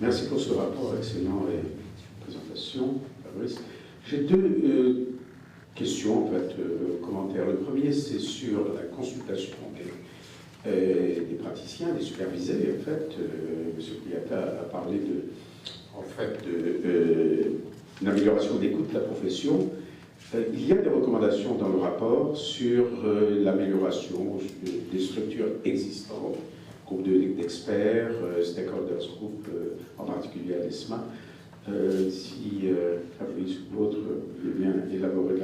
Merci pour ce rapport excellent et présentation, Fabrice. J'ai deux questions, en fait, commentaires. Le premier, c'est sur la consultation des praticiens, des supervisés. En fait, M. Pliata a parlé d'une amélioration de l'écoute de la profession. Il y a des recommandations dans le rapport sur l'amélioration des structures existantes, groupe d'experts, stakeholders group, en particulier à l'ESMA. Si Fabrice ou d'autres veulent bien élaborer,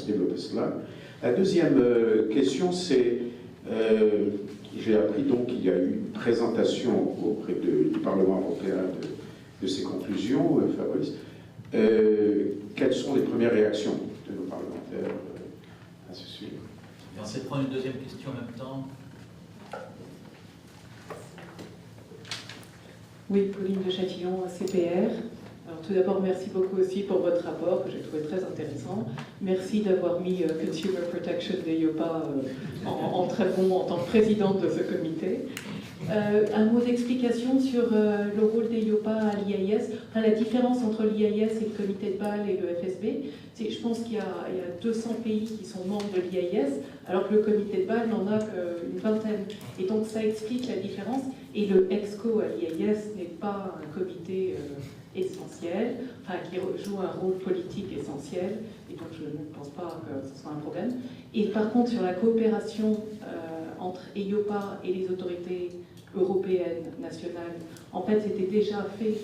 développer cela. La deuxième question, c'est, j'ai appris donc qu'il y a eu une présentation auprès du Parlement européen de ces conclusions, Fabrice. Quelles sont les premières réactions de nos parlementaires à ce sujet? On va prendre une deuxième question en même temps. Oui, Pauline de Châtillon, CPR. Alors, tout d'abord, merci beaucoup aussi pour votre rapport, que j'ai trouvé très intéressant. Merci d'avoir mis Consumer Protection d'EIOPA en très bon en tant que présidente de ce comité. Un mot d'explication sur le rôle d'EIOPA à l'IAS, enfin, la différence entre l'IAS et le comité de Bâle et le FSB. Je pense qu'il y a 200 pays qui sont membres de l'IAS, alors que le comité de Bâle n'en a qu'une vingtaine. Et donc ça explique la différence. Et le EXCO à l'IAS n'est pas un comité essentiel, enfin qui joue un rôle politique essentiel, et donc je ne pense pas que ce soit un problème. Et par contre, sur la coopération entre EIOPA et les autorités européennes, nationales, en fait, c'était déjà fait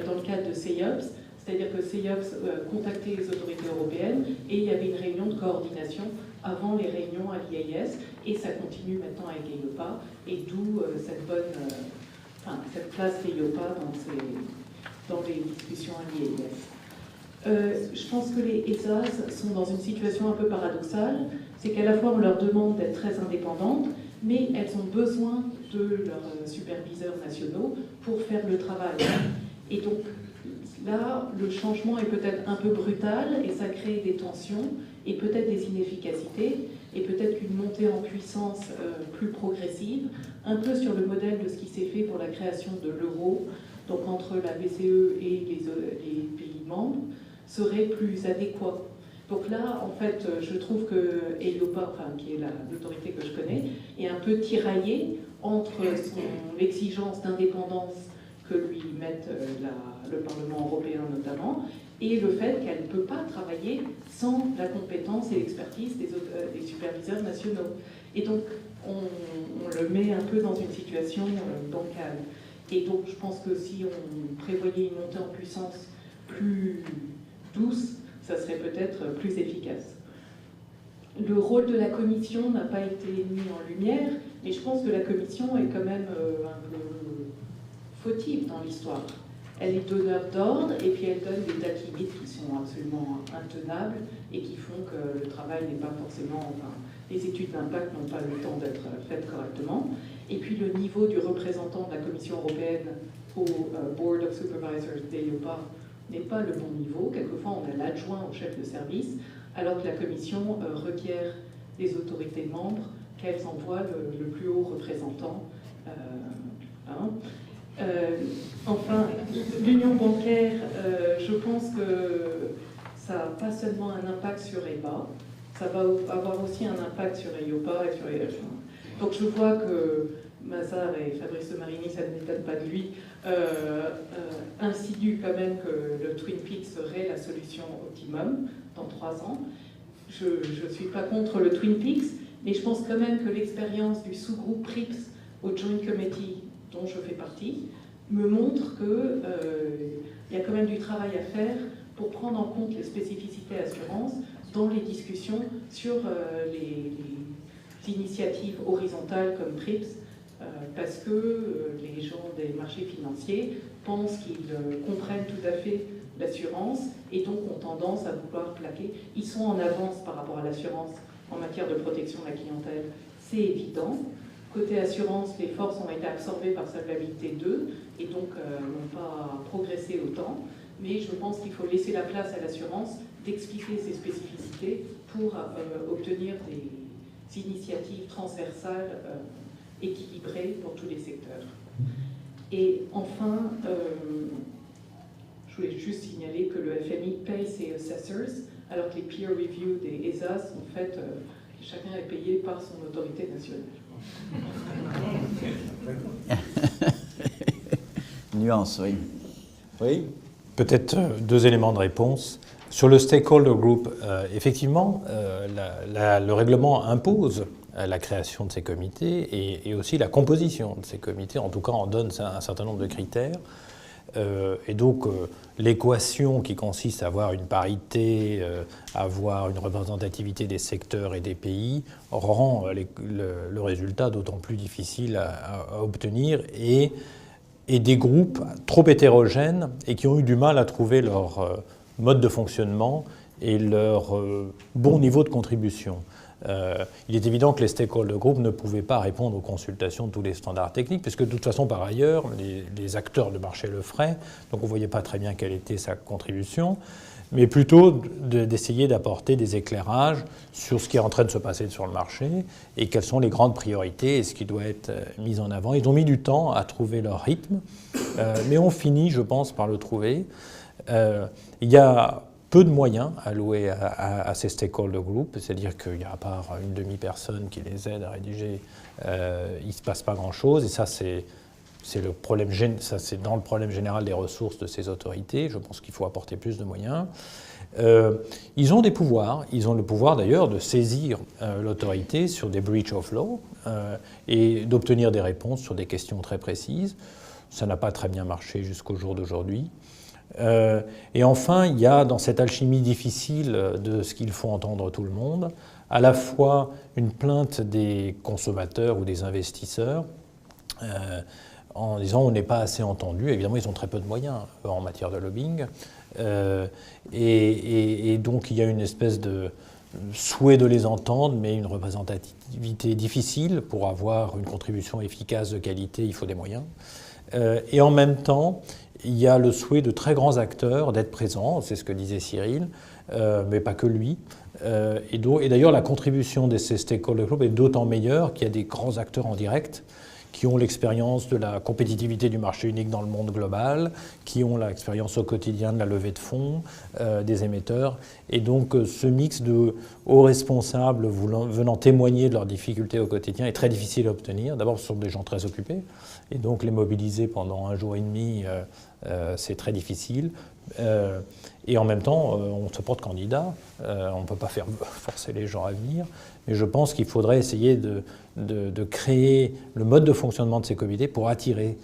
dans le cadre de CEIOPS, c'est-à-dire que CEIOPS contactait les autorités européennes et il y avait une réunion de coordination avant les réunions à l'IAS, et ça continue maintenant avec EIOPA, et d'où cette place d'EIOPA dans les discussions à l'IAS. Je pense que les ESAs sont dans une situation un peu paradoxale, c'est qu'à la fois on leur demande d'être très indépendantes, mais elles ont besoin de leurs superviseurs nationaux pour faire le travail. Et donc là, le changement est peut-être un peu brutal et ça crée des tensions et peut-être des inefficacités et peut-être une montée en puissance plus progressive, un peu sur le modèle de ce qui s'est fait pour la création de l'euro, donc entre la BCE et les pays membres, serait plus adéquat. Donc là, en fait, je trouve que EIOPA, qui est l'autorité que je connais, est un peu tiraillée entre l'exigence d'indépendance que lui mette le Parlement européen notamment, et le fait qu'elle ne peut pas travailler sans la compétence et l'expertise des superviseurs nationaux. Et donc, on le met un peu dans une situation bancale. Et donc, je pense que si on prévoyait une montée en puissance plus douce, ça serait peut-être plus efficace. Le rôle de la Commission n'a pas été mis en lumière, mais je pense que la Commission est quand même un peu fautive dans l'histoire. Elle est donneur d'ordre et puis elle donne des dates limites qui sont absolument intenables et qui font que le travail n'est pas forcément... les études d'impact n'ont pas le temps d'être faites correctement. Et puis le niveau du représentant de la Commission européenne au Board of Supervisors d'EIOPA n'est pas le bon niveau. Quelquefois, on a l'adjoint au chef de service, alors que la Commission requiert des autorités membres qu'elles envoient le plus haut représentant. Enfin, l'union bancaire, je pense que ça n'a pas seulement un impact sur EBA, ça va avoir aussi un impact sur EIOPA et sur EIOPA. Donc je vois que Mazar et Fabrice Marini, ça ne m'étonne pas de lui, insinuent quand même que le Twin Peaks serait la solution optimum dans 3 ans. Je ne suis pas contre le Twin Peaks, mais je pense quand même que l'expérience du sous-groupe PRIPS au Joint Committee, dont je fais partie, me montre qu'il y a quand même du travail à faire pour prendre en compte les spécificités assurances dans les discussions sur les initiatives horizontales comme PRIPS, parce que les gens des marchés financiers pensent qu'ils comprennent tout à fait l'assurance et donc ont tendance à vouloir plaquer. Ils sont en avance par rapport à l'assurance en matière de protection de la clientèle, c'est évident. Côté assurance, les forces ont été absorbées par Solvabilité 2 et donc n'ont pas progressé autant. Mais je pense qu'il faut laisser la place à l'assurance d'expliquer ses spécificités pour obtenir des initiatives transversales équilibrées pour tous les secteurs. Et enfin, je voulais juste signaler que le FMI paye ses assessors, alors que les peer reviews des ESA sont faites, chacun est payé par son autorité nationale. Nuance, oui. Oui. Peut-être deux éléments de réponse. Sur le stakeholder group, effectivement, le règlement impose la création de ces comités et aussi la composition de ces comités. En tout cas, on donne un certain nombre de critères. Et donc, l'équation qui consiste à avoir une parité, avoir une représentativité des secteurs et des pays, rend le résultat d'autant plus difficile à obtenir et des groupes trop hétérogènes et qui ont eu du mal à trouver leur mode de fonctionnement et leur bon niveau de contribution. Il est évident que les stakeholder groups ne pouvaient pas répondre aux consultations de tous les standards techniques, puisque de toute façon, par ailleurs, les acteurs de marché le feraient, donc on ne voyait pas très bien quelle était sa contribution, mais plutôt d'essayer d'apporter des éclairages sur ce qui est en train de se passer sur le marché et quelles sont les grandes priorités et ce qui doit être mis en avant. Ils ont mis du temps à trouver leur rythme, mais on finit, je pense, par le trouver. Il y a peu de moyens alloués à ces stakeholder groups, c'est-à-dire qu'il y a à part une demi-personne qui les aide à rédiger, il ne se passe pas grand-chose, et ça c'est le problème, ça c'est dans le problème général des ressources de ces autorités. Je pense qu'il faut apporter plus de moyens. Ils ont des pouvoirs, ils ont le pouvoir d'ailleurs de saisir l'autorité sur des breach of law et d'obtenir des réponses sur des questions très précises. Ça n'a pas très bien marché jusqu'au jour d'aujourd'hui. Et enfin, il y a dans cette alchimie difficile de ce qu'il faut entendre tout le monde, à la fois une plainte des consommateurs ou des investisseurs en disant on n'est pas assez entendu. Évidemment, ils ont très peu de moyens en matière de lobbying. Et donc, il y a une espèce de souhait de les entendre, mais une représentativité difficile. Pour avoir une contribution efficace de qualité, il faut des moyens. Et en même temps, il y a le souhait de très grands acteurs d'être présents, c'est ce que disait Cyril, mais pas que lui. Et d'ailleurs, la contribution de ces stakeholder groups est d'autant meilleure qu'il y a des grands acteurs en direct qui ont l'expérience de la compétitivité du marché unique dans le monde global, qui ont l'expérience au quotidien de la levée de fonds, des émetteurs. Et donc, ce mix de hauts responsables venant témoigner de leurs difficultés au quotidien est très difficile à obtenir. D'abord, ce sont des gens très occupés, et donc les mobiliser pendant un jour et demi, c'est très difficile. Et en même temps, on se porte candidat, on ne peut pas forcer les gens à venir, mais je pense qu'il faudrait essayer de créer le mode de fonctionnement de ces comités pour attirer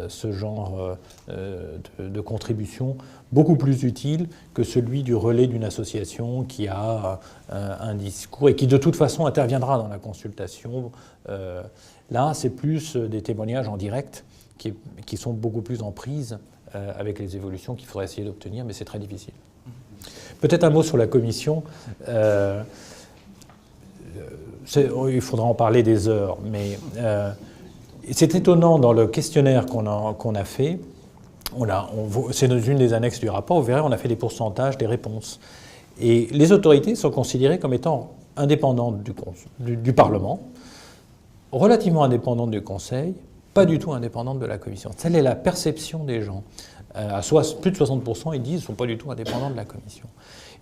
ce genre de contribution beaucoup plus utile que celui du relais d'une association qui a un discours et qui de toute façon interviendra dans la consultation. Là, c'est plus des témoignages en direct qui sont beaucoup plus en prise avec les évolutions qu'il faudrait essayer d'obtenir, mais c'est très difficile. Peut-être un mot sur la commission. Il faudra en parler des heures, mais c'est étonnant dans le questionnaire qu'on a fait. C'est dans une des annexes du rapport, vous verrez, on a fait des pourcentages des réponses. Et les autorités sont considérées comme étant indépendantes du Parlement, relativement indépendantes du Conseil, pas du tout indépendantes de la Commission. Telle est la perception des gens. À plus de 60%, ils disent qu'ils ne sont pas du tout indépendants de la Commission.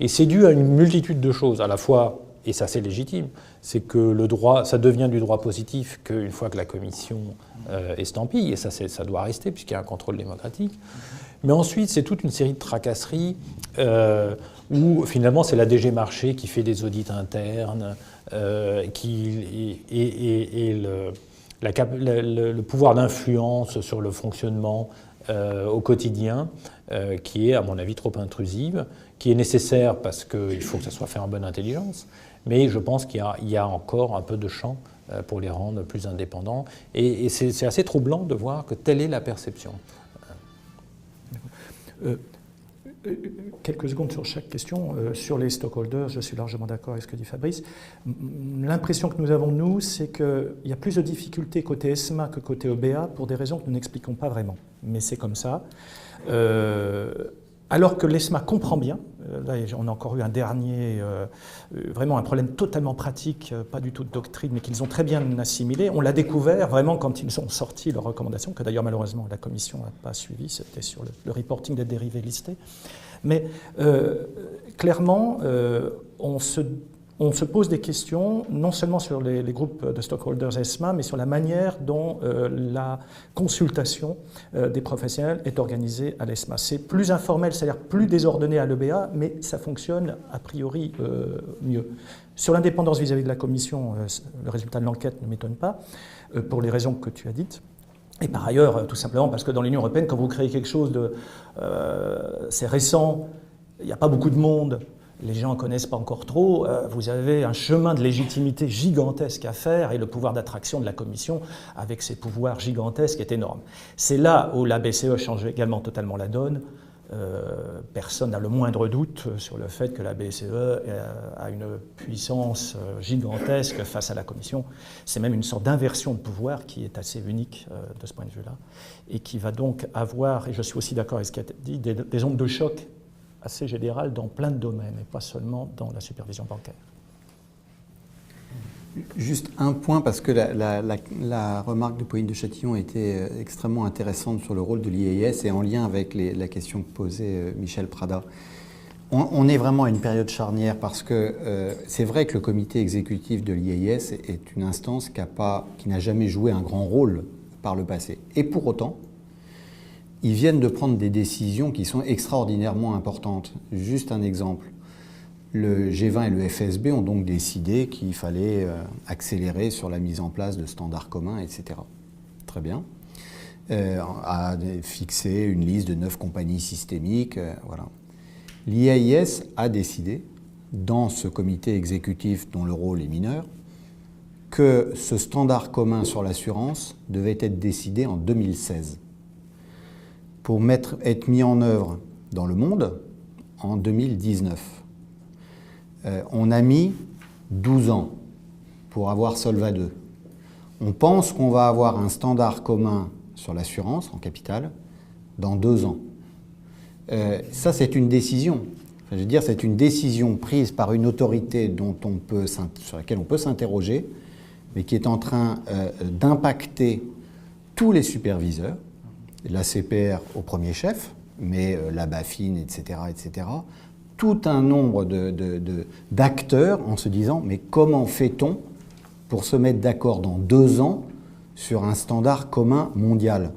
Et c'est dû à une multitude de choses, à la fois, et ça c'est légitime, c'est que le droit, ça devient du droit positif qu'une fois que la Commission estampille, et ça doit rester puisqu'il y a un contrôle démocratique. Mais ensuite, c'est toute une série de tracasseries où finalement c'est la DG Marché qui fait des audits internes, le pouvoir d'influence sur le fonctionnement au quotidien, qui est, à mon avis, trop intrusive, qui est nécessaire parce qu'il faut que ça soit fait en bonne intelligence, mais je pense qu'il y a encore un peu de champ pour les rendre plus indépendants. Et c'est assez troublant de voir que telle est la perception. Quelques secondes sur chaque question. Sur les stockholders, je suis largement d'accord avec ce que dit Fabrice. L'impression que nous avons, nous, c'est qu'il y a plus de difficultés côté ESMA que côté EBA pour des raisons que nous n'expliquons pas vraiment. Mais c'est comme ça. Alors que l'ESMA comprend bien, là on a encore eu un dernier, vraiment un problème totalement pratique, pas du tout de doctrine, mais qu'ils ont très bien assimilé. On l'a découvert vraiment quand ils ont sorti leurs recommandations, que d'ailleurs malheureusement la Commission n'a pas suivi, c'était sur le reporting des dérivés listés. Mais clairement, on se pose des questions, non seulement sur les groupes de stockholders ESMA, mais sur la manière dont la consultation des professionnels est organisée à l'ESMA. C'est plus informel, c'est-à-dire plus désordonné à l'EBA, mais ça fonctionne a priori mieux. Sur l'indépendance vis-à-vis de la Commission, le résultat de l'enquête ne m'étonne pas, pour les raisons que tu as dites. Et par ailleurs, tout simplement parce que dans l'Union européenne, quand vous créez quelque chose de... c'est récent, il n'y a pas beaucoup de monde, les gens ne connaissent pas encore trop, vous avez un chemin de légitimité gigantesque à faire et le pouvoir d'attraction de la Commission avec ses pouvoirs gigantesques est énorme. C'est là où la BCE change également totalement la donne. Personne n'a le moindre doute sur le fait que la BCE a une puissance gigantesque face à la Commission. C'est même une sorte d'inversion de pouvoir qui est assez unique de ce point de vue-là et qui va donc avoir, et je suis aussi d'accord avec ce qui a été dit, des ondes de choc assez générales dans plein de domaines et pas seulement dans la supervision bancaire. Juste un point, parce que la remarque de Pauline de Châtillon était extrêmement intéressante sur le rôle de l'IAIS et en lien avec la question que posait Michel Prada. On est vraiment à une période charnière parce que c'est vrai que le comité exécutif de l'IAIS est une instance qui n'a jamais joué un grand rôle par le passé. Et pour autant, ils viennent de prendre des décisions qui sont extraordinairement importantes. Juste un exemple. Le G20 et le FSB ont donc décidé qu'il fallait accélérer sur la mise en place de standards communs, etc. Très bien. A fixé une liste de 9 compagnies systémiques. Voilà. L'IAIS a décidé, dans ce comité exécutif dont le rôle est mineur, que ce standard commun sur l'assurance devait être décidé en 2016 pour être mis en œuvre dans le monde en 2019. On a mis 12 ans pour avoir Solva 2. On pense qu'on va avoir un standard commun sur l'assurance en capital dans 2 ans. Ça, c'est une décision. Enfin, je veux dire, c'est une décision prise par une autorité sur laquelle on peut s'interroger, mais qui est en train d'impacter tous les superviseurs, la CPR au premier chef, mais la BaFin, etc., etc., tout un nombre d'acteurs en se disant « mais comment fait-on pour se mettre d'accord dans 2 ans sur un standard commun mondial ?»